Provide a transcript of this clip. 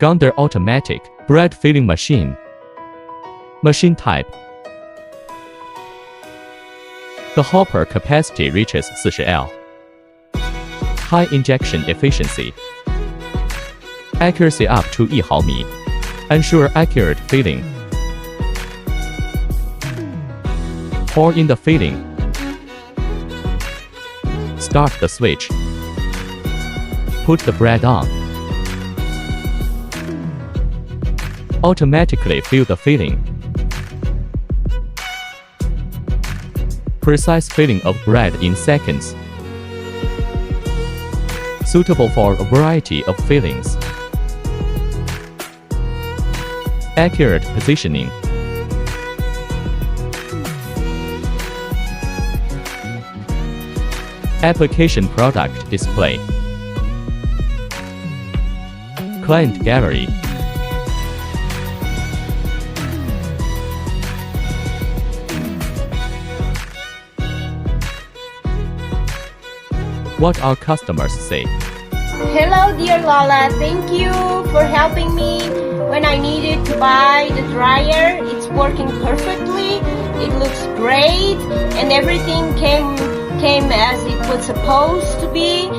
Gondor automatic bread filling machine. Machine type. The hopper capacity reaches 40L. High injection efficiency. Accuracy up to 1毫米. Ensure accurate filling. Pour in the filling. Start the switch. Put the bread on. Automatically fill the filling. Precise filling of bread in seconds. Suitable for a variety of fillings. Accurate positioning. Application product display. Client gallery. What our customers say. Hello, dear Lola. Thank you for helping me when I needed to buy the dryer. It's working perfectly. It looks great, and everything came as it was supposed to be.